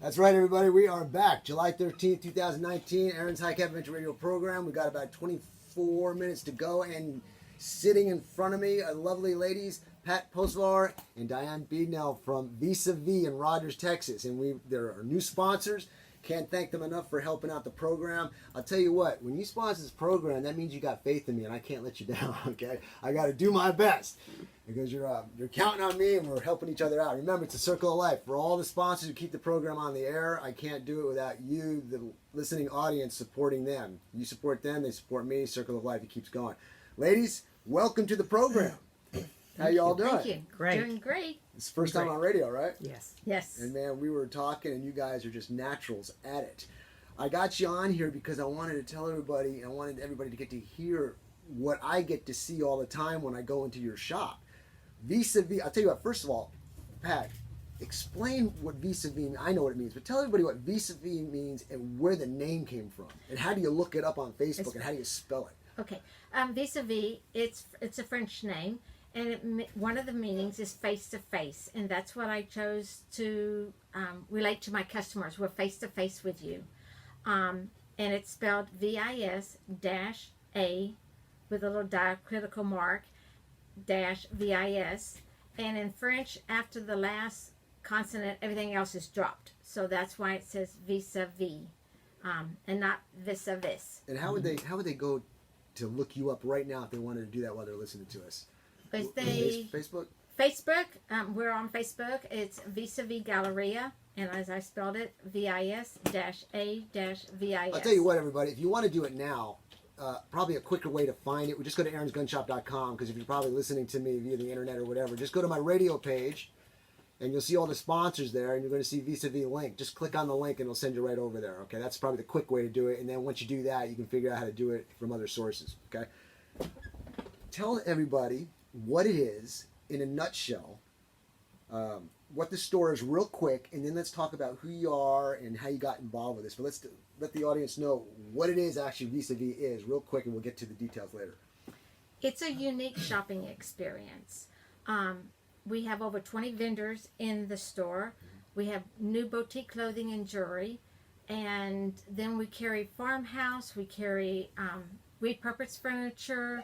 That's right, everybody. We are back. July 13th, 2019. Aaron's High Cap Adventure Radio program. We got about 24 minutes to go. And sitting in front of me are lovely ladies, Pat Posvar and Diane Beadnell from Vis-À-Vis in Rogers, Texas. And they're our new sponsors. Can't thank them enough for helping out the program. I'll tell you what, when you sponsor this program, that means you got faith in me, and I can't let you down, okay? I got to do my best because you're counting on me, and we're helping each other out. Remember, it's a circle of life. For all the sponsors who keep the program on the air, I can't do it without you, the listening audience, supporting them. You support them, they support me. Circle of life, it keeps going. Ladies, welcome to the program. How y'all doing? Thank you. Great. Doing great. It's the first time on radio, right? Yes. Yes. And man, we were talking, and you guys are just naturals at it. I got you on here because I wanted to tell everybody, and I wanted everybody to get to hear what I get to see all the time when I go into your shop. Vis-à-vis, I'll tell you what, first of all, Pat, explain what vis-à-vis means. I know what it means, but tell everybody what vis-à-vis means and where the name came from. And how do you look it up on Facebook, and how do you spell it? Okay. Vis-à-vis, it's a French name. And one of the meanings is face-to-face, and that's what I chose to relate to my customers. We're face-to-face with you. And it's spelled VIS-A with a little diacritical mark, -VIS. And in French, after the last consonant, everything else is dropped. So that's why it says vis-a-vis, and not vis-a-vis. And how would they go to look you up right now if they wanted to do that while they're listening to us? Facebook? Facebook, we're on Facebook. It's Vis-à-Vis Galleria, and as I spelled it, VIS-A-VIS. I'll tell you what, everybody, if you want to do it now, probably a quicker way to find it, we just go to aaronsgunshop.com, because if you're probably listening to me via the internet or whatever, just go to my radio page, and you'll see all the sponsors there, and you're going to see Vis-à-Vis link. Just click on the link, and it'll send you right over there, okay? That's probably the quick way to do it, and then once you do that, you can figure out how to do it from other sources, okay? Tell everybody what it is in a nutshell, what the store is real quick, and then let's talk about who you are and how you got involved with this. But let's let the audience know what it is actually Vis-à-Vis is real quick, and we'll get to the details later. It's a unique shopping experience. We have over 20 vendors in the store. We have new boutique clothing and jewelry, and then we carry farmhouse, we carry repurposed furniture,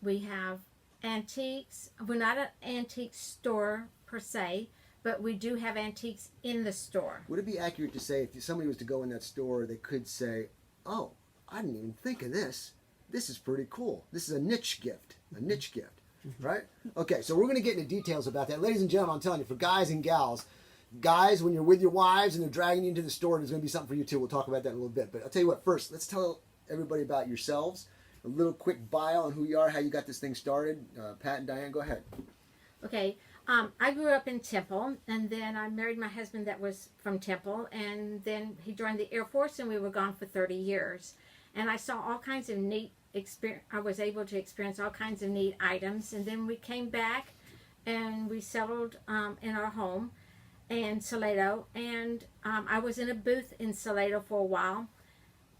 we have antiques. We're not an antique store per se, but we do have antiques in the store. Would it be accurate to say if somebody was to go in that store, they could say, oh, I didn't even think of this. This is pretty cool. This is a niche gift, right? Okay, so we're going to get into details about that. Ladies and gentlemen, I'm telling you, for guys and gals, guys, when you're with your wives and they're dragging you into the store, there's going to be something for you too. We'll talk about that in a little bit. But I'll tell you what, first, let's tell everybody about yourselves. A little quick bio on who you are, how you got this thing started. Pat and Diane, go ahead. Okay. I grew up in Temple, and then I married my husband that was from Temple, and then he joined the Air Force, and we were gone for 30 years. And I saw all kinds of neat experience. I was able to experience all kinds of neat items, and then we came back, and we settled in our home in Salado, and I was in a booth in Salado for a while.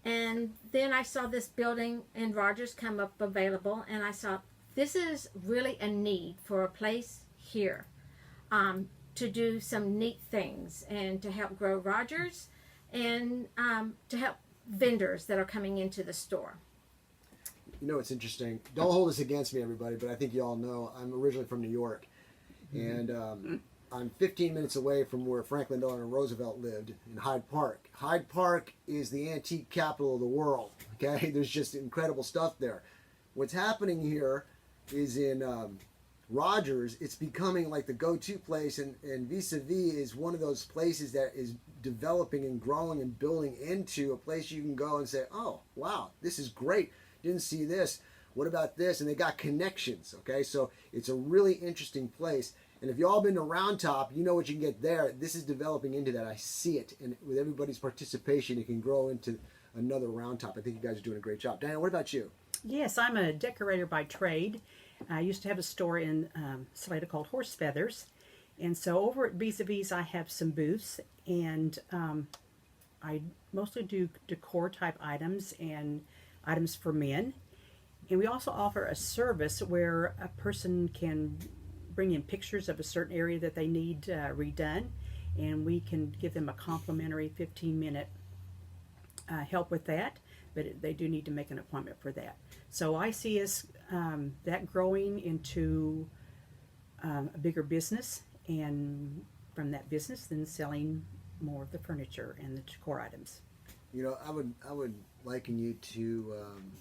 And then I saw this building in Rogers come up available, and I saw this is really a need for a place here to do some neat things and to help grow Rogers and to help vendors that are coming into the store. You know, it's interesting. Don't hold this against me, everybody, but I think you all know I'm originally from New York. And I'm 15 minutes away from where Franklin Delano Roosevelt lived in Hyde Park. Hyde Park is the antique capital of the world, okay? There's just incredible stuff there. What's happening here is in Rogers, it's becoming like the go-to place, and Vis-à-Vis is one of those places that is developing and growing and building into a place you can go and say, oh, wow, this is great. Didn't see this. What about this? And they got connections, okay? So it's a really interesting place. And if you all been to Round Top, you know what you can get there. This is developing into that. I see it. And with everybody's participation, it can grow into another Round Top. I think you guys are doing a great job. Diana, what about you? Yes, I'm a decorator by trade. I used to have a store in Salado called Horse Feathers. And so over at Vis-à-Vis, I have some booths. And I mostly do decor type items and items for men. And we also offer a service where a person can bring in pictures of a certain area that they need redone, and we can give them a complimentary 15-minute help with that, but they do need to make an appointment for that. So I see us that growing into a bigger business, and from that business then selling more of the furniture and the decor items. You know, I would liken you to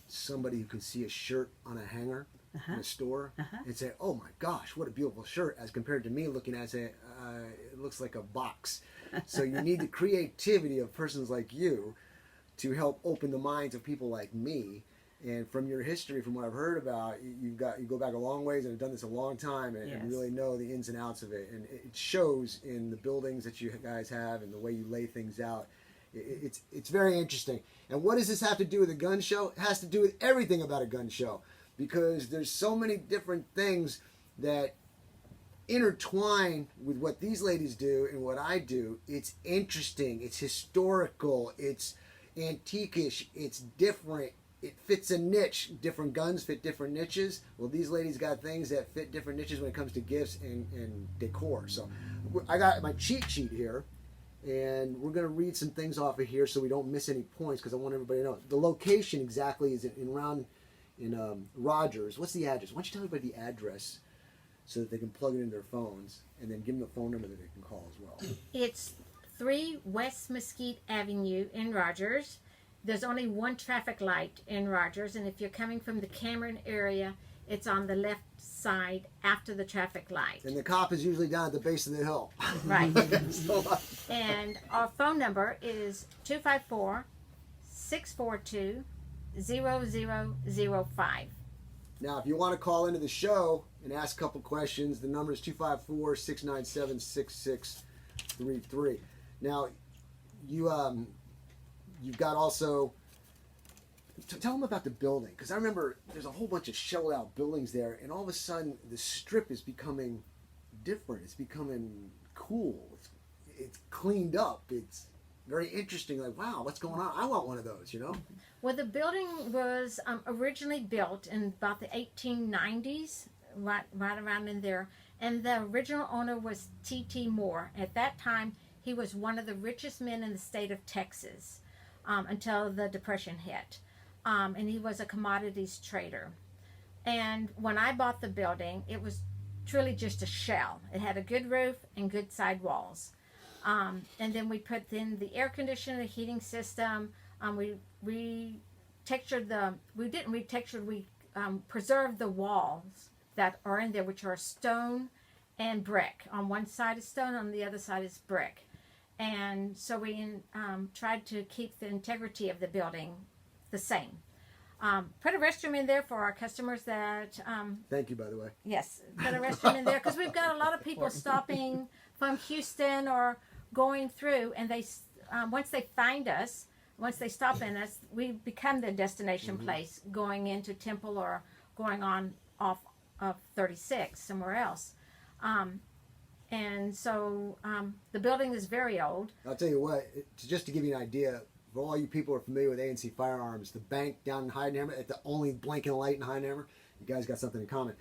somebody who can see a shirt on a hanger in a store and say, "Oh my gosh, what a beautiful shirt!" as compared to me looking at it, it looks like a box. So you need the creativity of persons like you to help open the minds of people like me. And from your history, from what I've heard about, you go back a long ways and have done this a long time, and, Yes. and really know the ins and outs of it. And it shows in the buildings that you guys have and the way you lay things out. It's very interesting. And what does this have to do with a gun show? It has to do with everything about a gun show, because there's so many different things that intertwine with what these ladies do and what I do. It's interesting, it's historical, it's antiquish, it's different, it fits a niche. Different guns fit different niches. Well, these ladies got things that fit different niches when it comes to gifts and decor. So I got my cheat sheet here, and we're going to read some things off of here so we don't miss any points, because I want everybody to know. The location exactly is in Rogers. What's the address? Why don't you tell everybody the address so that they can plug it in their phones, and then give them the phone number that they can call as well. It's 3 West Mesquite Avenue in Rogers. There's only one traffic light in Rogers, and if you're coming from the Cameron area, it's on the left side after the traffic light. And the cop is usually down at the base of the hill. Right. So, And our phone number is 254-642-0005. now, if you want to call into the show and ask a couple questions, the number is 254-697-6633. Now, you've got also, tell them about the building, because I remember there's a whole bunch of shelled out buildings there, and all of a sudden the strip is becoming different. It's becoming cool. It's cleaned up. It's very interesting. Like, wow, what's going on? I want one of those, you know? Well, the building was originally built in about the 1890s, right around in there. And the original owner was T.T. Moore. At that time, he was one of the richest men in the state of Texas until the Depression hit. And he was a commodities trader. And when I bought the building, it was truly just a shell. It had a good roof and good side walls. And then we put in the air conditioner, the heating system. We textured we preserved the walls that are in there, which are stone and brick. On one side is stone, on the other side is brick. And so we tried to keep the integrity of the building the same. Put a restroom in there for our customers that... Thank you, by the way. Yes, put a restroom in there, because we've got a lot of people stopping from Houston or going through, and they once they find us, once they stop in us, we become the destination place going into Temple or going on off of 36 somewhere else. And so the building is very old. I'll tell you what, just to give you an idea, for all you people who are familiar with A&C Firearms, the bank down in Heidenhammer, at the only blinking light in Heidenhammer, you guys got something in common.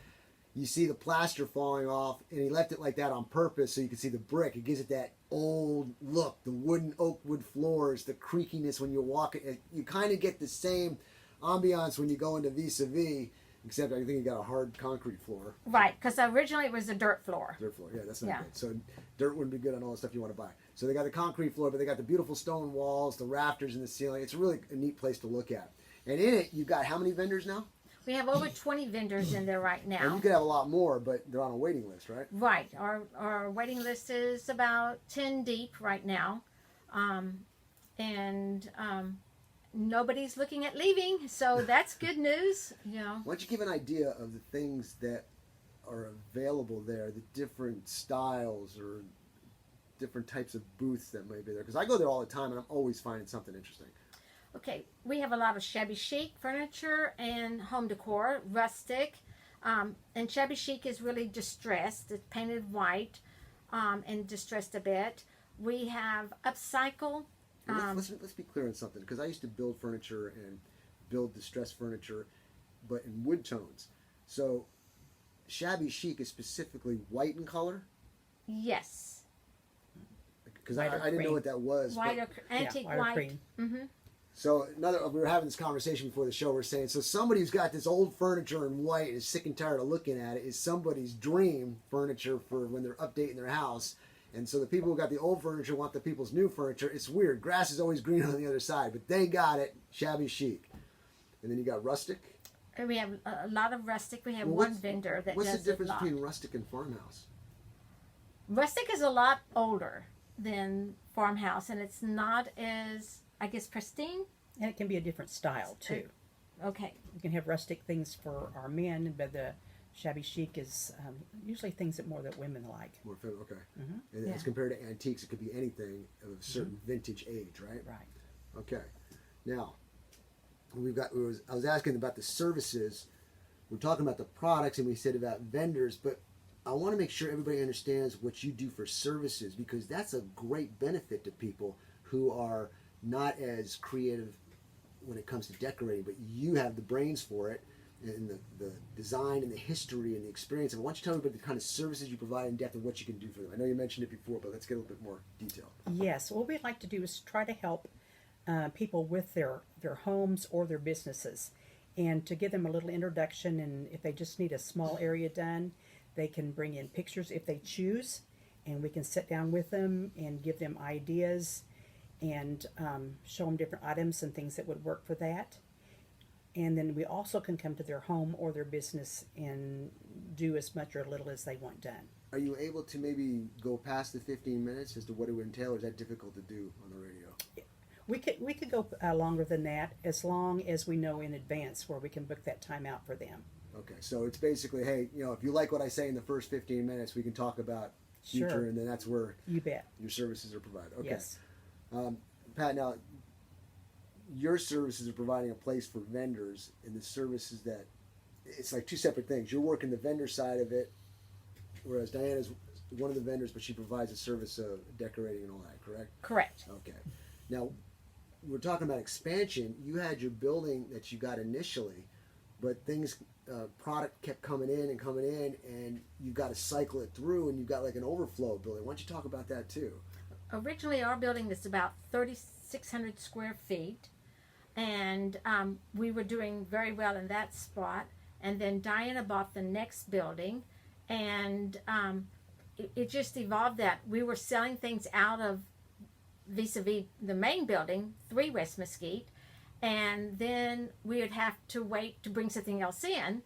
You see the plaster falling off, and he left it like that on purpose so you can see the brick. It gives it that old look, the wooden oak wood floors, the creakiness when you walk it. You kind of get the same ambiance when you go into Vis-À-Vis, except I think you got a hard concrete floor. Right, because originally it was a dirt floor. Dirt floor, yeah, that's not good. So dirt wouldn't be good on all the stuff you want to buy. So they got the concrete floor, but they got the beautiful stone walls, the rafters in the ceiling. It's really a neat place to look at. And in it, you've got how many vendors now? We have over 20 vendors in there right And now. you could have a lot more, but they're on a waiting list, right? Right. Our waiting list is about 10 deep right now. Nobody's looking at leaving, so that's good news. You know. Why don't you give an idea of the things that are available there, the different styles or different types of booths that may be there? Because I go there all the time, and I'm always finding something interesting. Okay, we have a lot of Shabby chic furniture and home decor, Rustic. And Shabby chic is really distressed. It's painted white and distressed a bit. We have upcycle. Let's be clear on something, because I used to build furniture and build distressed furniture, but in wood tones. So Shabby chic is specifically white in color? Yes. because I didn't know cream. what that was. White but- or antique white or white. cream. Mm-hmm. So we were having this conversation before the show. We're saying, so somebody who's got this old furniture in white and is sick and tired of looking at it is somebody's dream furniture for when they're updating their house. And so the people who got the old furniture want the people's new furniture. It's weird. Grass is always green on the other side, but they got it. Shabby chic. And then you got rustic. And we have a lot of rustic. We have Well, one vendor that What's does the difference a lot. between rustic and farmhouse? Rustic is a lot older than farmhouse, and it's not as, I guess, pristine. And it can be a different style too. Okay. You can have rustic things for our men, but the shabby chic is usually things that women like. More okay. Mhm. And Yeah. as compared to antiques, it could be anything of a certain vintage age, right? Right. Okay. Now, I was asking about the services. We're talking about the products, and we said about vendors, but I want to make sure everybody understands what you do for services, because that's a great benefit to people who are not as creative when it comes to decorating, but you have the brains for it, and the design and the history and the experience. And why don't you tell me about the kind of services you provide in depth and what you can do for them? I know you mentioned it before, but let's get a little bit more detail. Yes, what we'd like to do is try to help people with their homes or their businesses, and to give them a little introduction. And if they just need a small area done, they can bring in pictures if they choose, and we can sit down with them and give them ideas and show them different items and things that would work for that. And then we also can come to their home or their business and do as much or little as they want done. Are you able to maybe go past the 15 minutes as to what it would entail, or is that difficult to do on the radio? We could go longer than that, as long as we know in advance where we can book that time out for them. Okay, so it's basically, hey, if you like what I say in the first 15 minutes, we can talk about future, Sure. and then that's where You bet. your services are provided. Okay. Yes. Pat, now, your services are providing a place for vendors, and the services that, it's like two separate things. You're working the vendor side of it, whereas Diana's one of the vendors, but she provides a service of decorating and all that, correct? Correct. Okay. Now, we're talking about expansion. You had your building that you got initially, but product kept coming in, and you've got to cycle it through, and you've got like an overflow building. Why don't you talk about that too? Originally, our building was about 3,600 square feet, and we were doing very well in that spot. And then Diana bought the next building, and it just evolved that we were selling things out of Vis-à-Vis the main building, 3 West Mesquite, and then we would have to wait to bring something else in.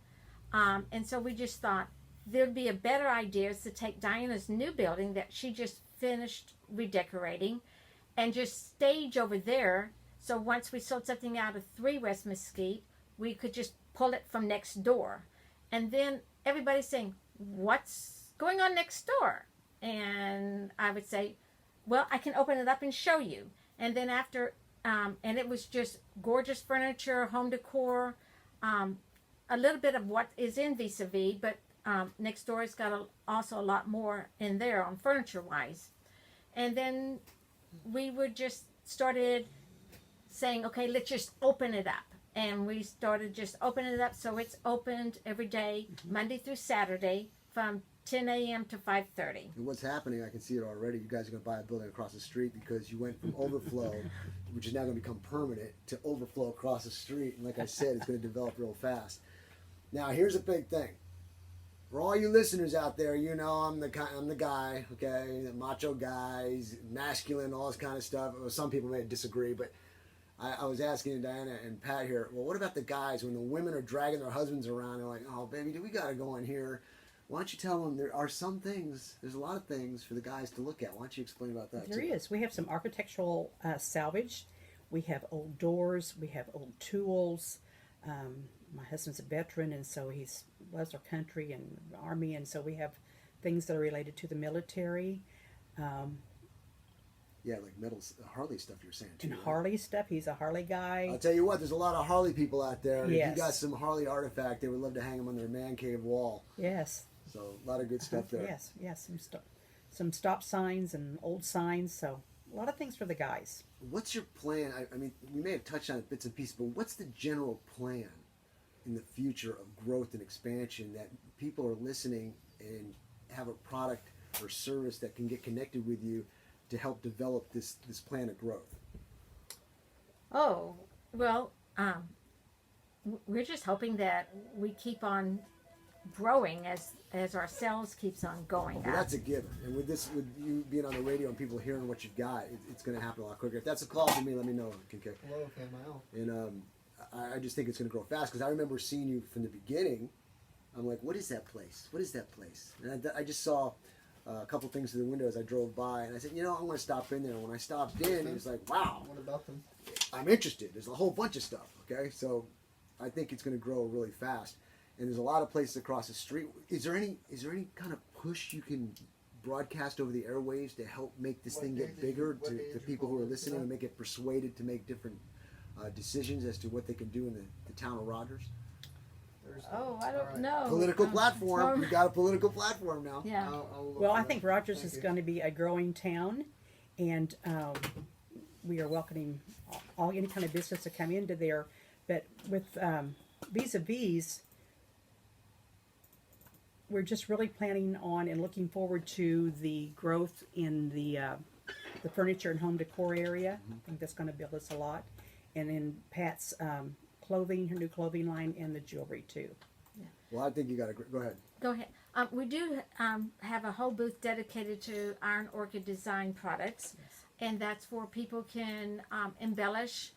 And so we just thought there'd be a better idea is to take Diana's new building that she just finished redecorating and just stage over there. So once we sold something out of 3 West Mesquite, we could just pull it from next door. And then everybody's saying, what's going on next door? And I would say, well, I can open it up and show you. And then after, and it was just gorgeous furniture, home decor, a little bit of what is in Vis-à-Vis, but next door has got also a lot more in there on furniture-wise. And then we would just started saying, okay, let's just open it up. And we started just opening it up, so it's opened every day, Monday through Saturday, from 10 a.m. to 5:30. And what's happening, I can see it already. You guys are going to buy a building across the street because you went from overflow, which is now going to become permanent, to overflow across the street. And like I said, it's going to develop real fast. Now, here's a big thing. For all you listeners out there, I'm the guy, okay, the macho guys, masculine, all this kind of stuff. Well, some people may disagree, but I was asking Diana and Pat here, well, what about the guys when the women are dragging their husbands around? They're like, oh, baby, we got to go in here. Why don't you tell them there are some things, there's a lot of things for the guys to look at. Why don't you explain about that There too? is. We have some architectural salvage. We have old doors. We have old tools. My husband's a veteran, and so he loves our country and Army, and so we have things that are related to the military. Yeah, like metal, Harley stuff you're saying too. And right? Harley stuff. He's a Harley guy. I'll tell you what, there's a lot of Harley people out there. If Yes. you got some Harley artifact, they would love to hang them on their man cave wall. Yes. So a lot of good stuff there. Yes. Some stop signs and old signs. So a lot of things for the guys. What's your plan? I mean, we may have touched on it bits and pieces, but what's the general plan in the future of growth and expansion that people are listening and have a product or service that can get connected with you to help develop this plan of growth? Oh, well, we're just hoping that we keep on growing as our sales keeps on going Well, up. that's a given. And with you being on the radio and people hearing what you've got, it's going to happen a lot quicker. If that's a call for me, let me know, Kincaid. Hello, Camille. And I just think it's going to grow fast because I remember seeing you from the beginning. I'm like, what is that place? What is that place? And I just saw a couple things through the window as I drove by, and I said, I'm going to stop in there. And when I stopped in, it was like, wow, What about them? I'm interested. There's a whole bunch of stuff. Okay, so I think it's going to grow really fast. And there's a lot of places across the street. Is there any kind of push you can broadcast over the airwaves to help make this thing get bigger to people who are listening and make it persuaded to make different decisions as to what they can do in the town of Rogers? Thursday. Oh, I don't All right. know. Political platform. You got a political platform now. Yeah. I'll look Well, for I that. think Rogers Thank is you. going to be a growing town, and we are welcoming any kind of business to come into there. But with Vis-à-Vis, we're just really planning on and looking forward to the growth in the furniture and home decor area. I think that's going to build us a lot, and in Pat's clothing, her new clothing line, and the jewelry too. Well, I think you got to go ahead. Go ahead. We do have a whole booth dedicated to Iron Orchid Design products, and that's where people can embellish,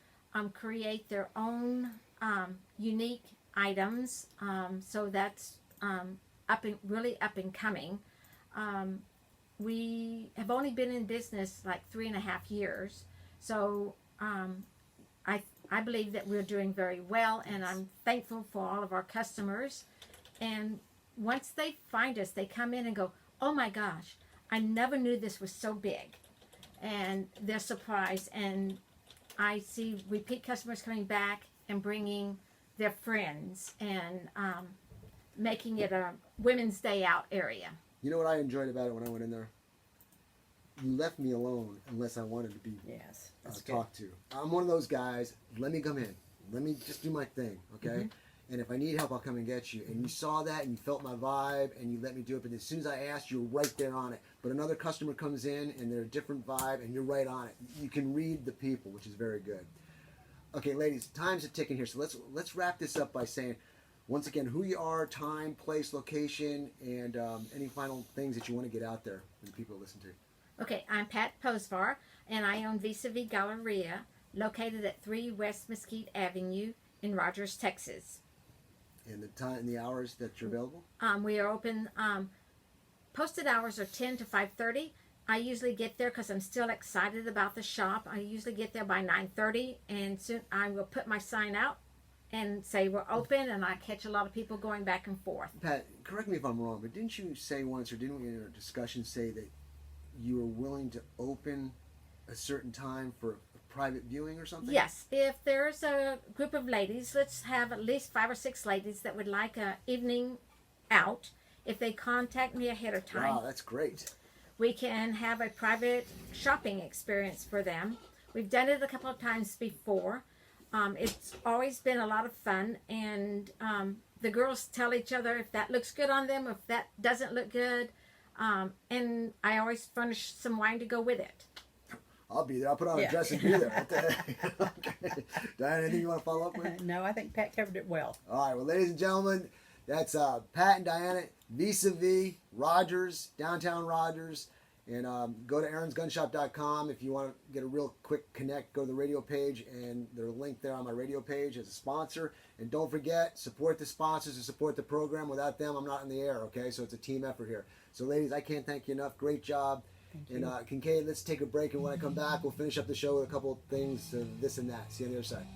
create their own unique items. So that's really up and coming. We have only been in business like 3.5 years, so I believe that we're doing very well, and I'm thankful for all of our customers. And once they find us, they come in and go, "Oh my gosh, I never knew this was so big," and they're surprised. And I see repeat customers coming back and bringing their friends and making it a Women's Day Out area. You know what I enjoyed about it when I went in there? You left me alone unless I wanted to be Yes, that's good. talked to. I'm one of those guys. Let me come in. Let me just do my thing, okay? And if I need help, I'll come and get you. And you saw that, and you felt my vibe, and you let me do it. But as soon as I asked, you were right there on it. But another customer comes in, and they're a different vibe, and you're right on it. You can read the people, which is very good. Okay, ladies, time's a ticking here. So let's wrap this up by saying, once again, who you are, time, place, location, and any final things that you want to get out there for the people to listen to. Okay, I'm Pat Posvar, and I own Vis-À-Vis Galleria, located at 3 West Mesquite Avenue in Rogers, Texas. And the time and the hours that you're available? We are open. Posted hours are 10 to 5:30. I usually get there because I'm still excited about the shop. I usually get there by 9:30, and soon I will put my sign out and say we're open, and I catch a lot of people going back and forth. Pat, correct me if I'm wrong, but didn't you say once, or didn't we in our discussion say that you were willing to open a certain time for a private viewing or something? Yes, if there's a group of ladies, let's have at least 5 or 6 ladies that would like an evening out. If they contact me ahead of time, Wow, that's great. we can have a private shopping experience for them. We've done it a couple of times before. It's always been a lot of fun, and the girls tell each other if that looks good on them, if that doesn't look good, and I always furnish some wine to go with it. I'll be there. I'll put on a Yeah. dress and be there. What the heck? Okay. Diane, anything you want to follow up with? No, I think Pat covered it well. All right, well, ladies and gentlemen, that's Pat and Diana, Vis-à-Vis Rogers, downtown Rogers. And go to aaronsgunshop.com if you want to get a real quick connect. Go to the radio page, and there's a link there on my radio page as a sponsor. And don't forget, support the sponsors and support the program. Without them, I'm not in the air, okay? So it's a team effort here. So, ladies, I can't thank you enough. Great job. Thank And Kincaid, let's take a break, and when I come back, we'll finish up the show with a couple of things, this and that. See you on the other side.